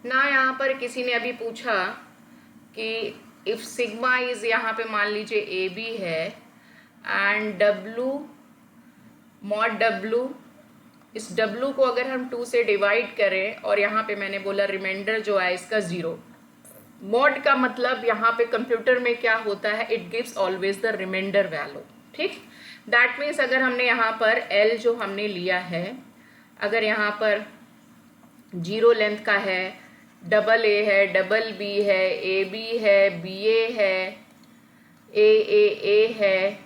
ना यहाँ पर किसी ने अभी पूछा कि इफ सिग्मा इज, यहाँ पे मान लीजिए ए बी है एंड डब्लू मॉड डब्लू, इस डब्लू को अगर हम 2 से डिवाइड करें और यहाँ पे मैंने बोला रिमाइंडर जो है इसका 0। मॉड का मतलब यहाँ पे कंप्यूटर में क्या होता है, it gives always the remainder value. ठीक, दैट मीन्स अगर हमने यहाँ पर एल जो हमने लिया है, अगर यहाँ पर 0 लेंथ का है, डबल ए है, डबल बी है, ए बी है, बी ए है, ए है,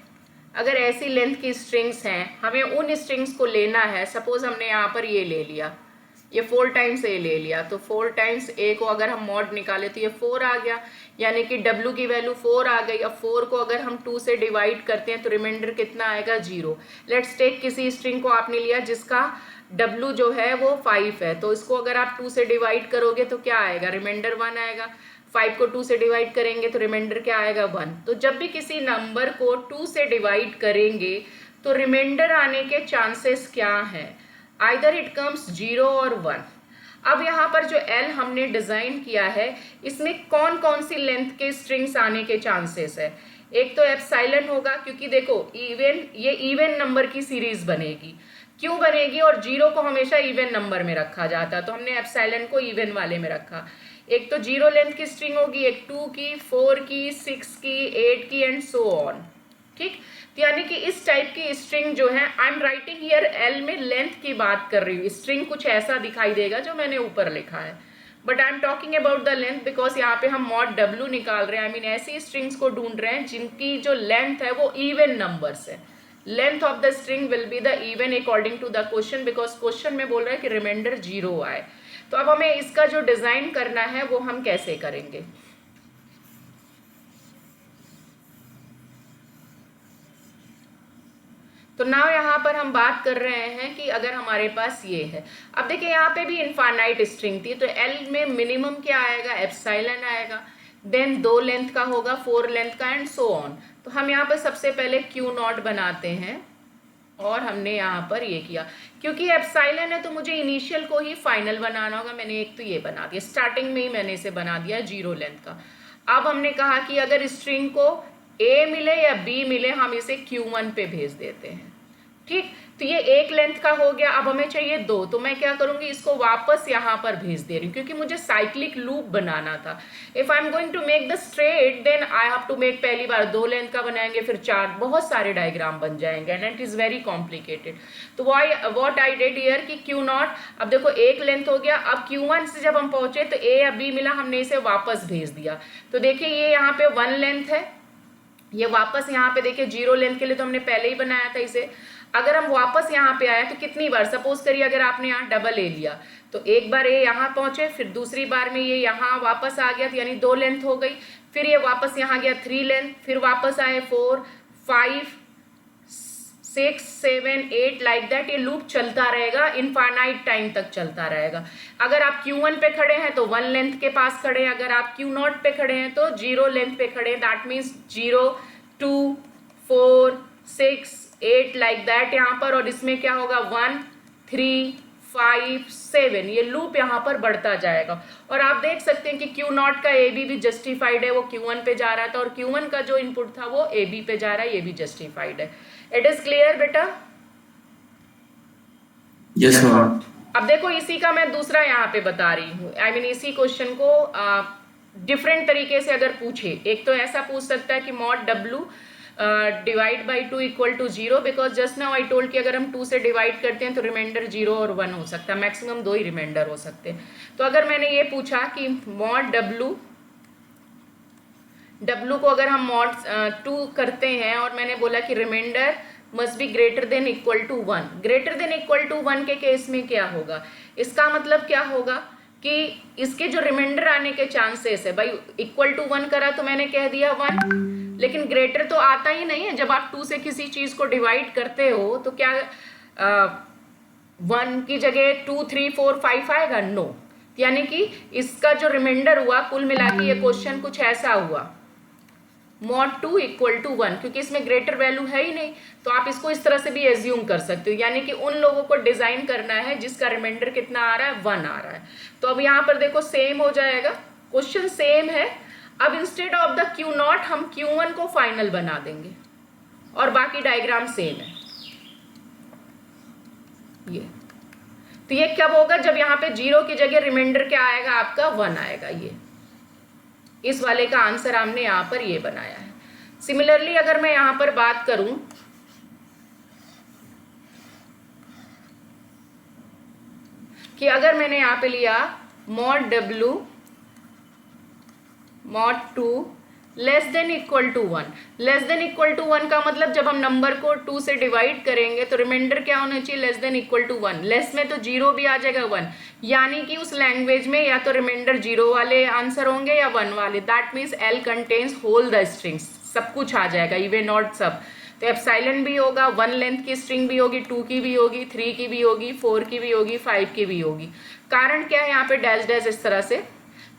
अगर ऐसी लेंथ की स्ट्रिंग्स हैं, हमें उन स्ट्रिंग्स को लेना है। सपोज हमने यहाँ पर ये ले लिया, ये 4 टाइम्स ए ले लिया, तो 4 टाइम्स ए को अगर हम मॉड निकाले तो ये 4 आ गया, यानी कि डब्लू की वैल्यू 4 आ गई। अब 4 को अगर हम 2 से डिवाइड करते हैं तो रिमाइंडर कितना आएगा, 0। लेट्स टेक किसी स्ट्रिंग को आपने लिया जिसका डब्लू जो है वो 5 है, तो इसको अगर आप 2 से डिवाइड करोगे तो क्या आएगा, रिमाइंडर 1 आएगा। 5 को 2 से डिवाइड करेंगे तो रिमाइंडर क्या आएगा, 1। तो जब भी किसी नंबर को 2 से डिवाइड करेंगे तो रिमाइंडर आने के चांसेस क्या हैं, आइदर इट कम्स 0 और 1। अब यहाँ पर जो L हमने डिजाइन किया है, इसमें कौन कौन सी लेंथ के स्ट्रिंग्स आने के चांसेस है। एक तो एप्सिलॉन होगा, क्योंकि देखो ये इवन नंबर की सीरीज बनेगी। क्यों बनेगी, और 0 को हमेशा इवन नंबर में रखा जाता है, तो हमने एप्सिलॉन को इवन वाले में रखा। एक तो 0 लेंथ की स्ट्रिंग होगी, एक 2 की, 4 की, 6 की, 8 की एंड सो ऑन। ठीक, तो यानी कि इस टाइप की स्ट्रिंग जो है, I am writing here L में लेंथ की बात कर रही हूँ। स्ट्रिंग कुछ ऐसा दिखाई देगा जो मैंने ऊपर लिखा है, but I am talking about the length because यहाँ पे हम मॉड डब्लू निकाल रहे हैं। आई मीन ऐसी स्ट्रिंग्स को ढूंढ रहे हैं जिनकी जो लेंथ है वो इवन नंबर्स है। Length of the string will be the even according to the question, because question में बोल रहा है कि रिमाइंडर 0 आए। तो अब हमें इसका जो डिजाइन करना है वो हम कैसे करेंगे। तो नाउ यहाँ पर हम बात कर रहे हैं कि अगर हमारे पास ये है, अब देखिए यहाँ पे भी इनफाइनाइट स्ट्रिंग थी, तो एल में मिनिमम क्या आएगा, एप्सिलॉन आएगा, देन 2 लेंथ का होगा, 4 लेंथ का एंड सो ऑन। तो हम यहाँ पर सबसे पहले क्यू नॉट बनाते हैं और हमने यहाँ पर ये किया, क्योंकि एप्सिलॉन है तो मुझे इनिशियल को ही फाइनल बनाना होगा। मैंने एक तो ये बना दिया, स्टार्टिंग में ही मैंने इसे बना दिया 0 लेंथ का। अब हमने कहा कि अगर स्ट्रिंग को ए मिले या बी मिले, हम इसे Q1 पे भेज देते हैं। ठीक, तो ये 1 लेंथ का हो गया। अब हमें चाहिए 2, तो मैं क्या करूंगी, इसको वापस यहाँ पर भेज दे रही हूँ, क्योंकि मुझे साइक्लिक लूप बनाना था। If I am going to make the straight, then I have to make, पहली बार 2 लेंथ का बनाएंगे, फिर 4, बहुत सारे डायग्राम बन जाएंगे and it is very complicated. तो व्हाट आई डिड हियर कि Q0, अब देखो 1 लेंथ हो गया। अब Q1 से जब हम पहुंचे तो ए या बी मिला, हमने इसे वापस भेज दिया। तो देखिए ये यहाँ पे 1 लेंथ है, ये वापस यहाँ पे देखिए 0 लेंथ के लिए तो हमने पहले ही बनाया था इसे। अगर हम वापस यहाँ पे आए तो कितनी बार, सपोज करिए अगर आपने यहाँ डबल ए लिया तो एक बार ये यहाँ पहुंचे, फिर दूसरी बार में ये यहाँ वापस आ गया, तो यानी 2 लेंथ हो गई। फिर ये वापस यहाँ गया 3 लेंथ, फिर वापस आए 4, 5, 6, 7, 8 लाइक दैट। ये लूप चलता रहेगा, इनफाइनाइट टाइम तक चलता रहेगा। अगर आप Q1 पे खड़े हैं तो 1 लेंथ के पास खड़े हैं, अगर आप Q0 पे खड़े हैं तो 0 लेंथ पे खड़े हैं। दैट मीन्स 0, 2, 4, 6, 8 लाइक दैट यहाँ पर, और इसमें क्या होगा 1, 3, 5, 7, ये लूप यहाँ पर बढ़ता जाएगा। और आप देख सकते हैं कि Q0 का AB भी जस्टिफाइड है, वो Q1 पे जा रहा था, और Q1 का जो इनपुट था वो AB पे जा रहा है, ये भी जस्टिफाइड है। इट इज क्लियर बेटा? Yes ma'am. अब देखो इसी का मैं दूसरा यहाँ पे बता रही हूँ। आई मीन इसी क्वेश्चन को डिफरेंट तरीके से अगर पूछे, एक तो ऐसा पूछ सकता है कि mod W divide by 2 equal to 0, because just now I told कि अगर हम 2 से डिवाइड करते हैं तो रिमाइंडर 0 और 1 हो सकता है, मैक्सिमम 2 ही रिमाइंडर हो सकते हैं। तो अगर मैंने ये पूछा कि मॉड डब्लू को अगर हम मॉड 2 करते हैं, और मैंने बोला कि remainder must be greater than equal to 1, greater than equal to 1 के केस में क्या होगा, इसका मतलब क्या होगा कि इसके जो रिमाइंडर आने के चांसेस है, भाई इक्वल टू 1 करा तो मैंने कह दिया 1, लेकिन ग्रेटर तो आता ही नहीं है। जब आप 2 से किसी चीज को डिवाइड करते हो तो क्या 1 की जगह 2, 3, 4, 5 आएगा? नो। यानी कि इसका जो रिमाइंडर हुआ, कुल मिला के ये क्वेश्चन कुछ ऐसा हुआ mod 2 इक्वल टू 1, क्योंकि इसमें ग्रेटर वैल्यू है ही नहीं, तो आप इसको इस तरह से भी एज्यूम कर सकते हो, यानी कि उन लोगों को डिजाइन करना है जिसका रिमाइंडर कितना आ रहा है, 1 आ रहा है। तो अब यहाँ पर देखो सेम हो जाएगा, क्वेश्चन सेम है। अब इंस्टेड ऑफ द Q0 हम Q1 को फाइनल बना देंगे और बाकी डायग्राम सेम है। ये तो ये कब होगा, जब यहाँ पे 0 की जगह रिमाइंडर क्या आएगा आपका, 1 आएगा। ये इस वाले का आंसर हमने यहाँ पर ये बनाया है। सिमिलरली अगर मैं यहाँ पर बात करूं कि अगर मैंने यहाँ पे लिया mod W mod 2 less than equal to 1, less than equal to 1 का मतलब जब हम नंबर को 2 से डिवाइड करेंगे तो रिमाइंडर क्या होना चाहिए, less than equal to 1। Less में तो 0 भी आ जाएगा 1, यानी कि उस लैंग्वेज में या तो रिमाइंडर 0 वाले आंसर होंगे या 1 वाले। That means L contains whole the strings, सब कुछ आ जाएगा, इवन ऑड सब। तो एप्सिलॉन भी होगा, 1 लेंथ की स्ट्रिंग भी होगी, 2 की भी होगी, 3 की भी होगी, 4 की भी होगी, 5 की भी होगी। कारण क्या है यहाँ पे डैश डैश इस तरह से,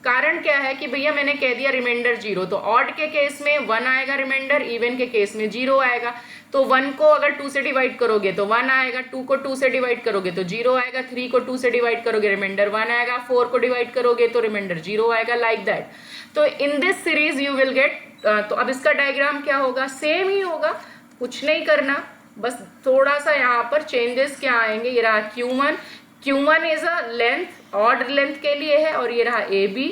कारण क्या है कि भैया मैंने कह दिया रिमाइंडर 0, तो ऑड के केस में 1 आएगा रिमाइंडर, इवन के केस में 0 आएगा। तो 1 को अगर 2 से डिवाइड करोगे तो 1 आएगा, 2 को 2 से डिवाइड करोगे तो 0 आएगा, 3 को 2 से डिवाइड करोगे रिमाइंडर 1 आएगा, 4 को डिवाइड करोगे तो रिमाइंडर 0 आएगा, लाइक दैट। तो in this series you will get, तो अब इसका डायग्राम क्या होगा, सेम ही होगा, कुछ नहीं करना, बस थोड़ा सा यहाँ पर चेंजेस क्या आएंगे। ये रहा Q1 is a length, odd length के लिए है, और ये रहा AB,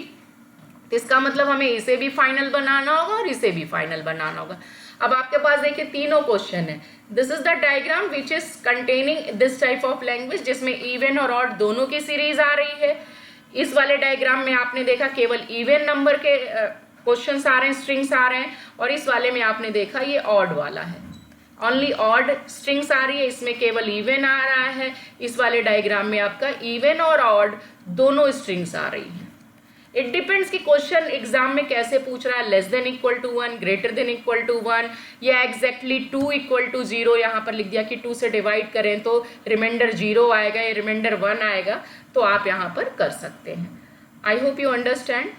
तो इसका मतलब हमें इसे भी फाइनल बनाना होगा और इसे भी फाइनल बनाना होगा। अब आपके पास देखिए तीनों क्वेश्चन है। This is the diagram which is containing this type of language, जिसमें इवन और ऑड दोनों की सीरीज आ रही है। इस वाले डायग्राम में आपने देखा केवल इवन नंबर के क्वेश्चंस आ रहे हैं, स्ट्रिंग्स आ रहे हैं, और इस वाले में आपने देखा ये ऑड वाला है, ओनली ऑड स्ट्रिंग्स आ रही है, इसमें केवल इवन आ रहा है। इस वाले डायग्राम में आपका इवन और ऑड दोनों स्ट्रिंग्स आ रही है। इट डिपेंड्स कि क्वेश्चन एग्जाम में कैसे पूछ रहा है, less than equal to 1, greater than equal to 1, या एग्जैक्टली 2 इक्वल टू 0, यहाँ पर लिख दिया कि 2 से डिवाइड करें तो रिमाइंडर 0 आएगा या रिमाइंडर 1 आएगा, तो आप यहाँ पर कर सकते हैं। I hope you understand.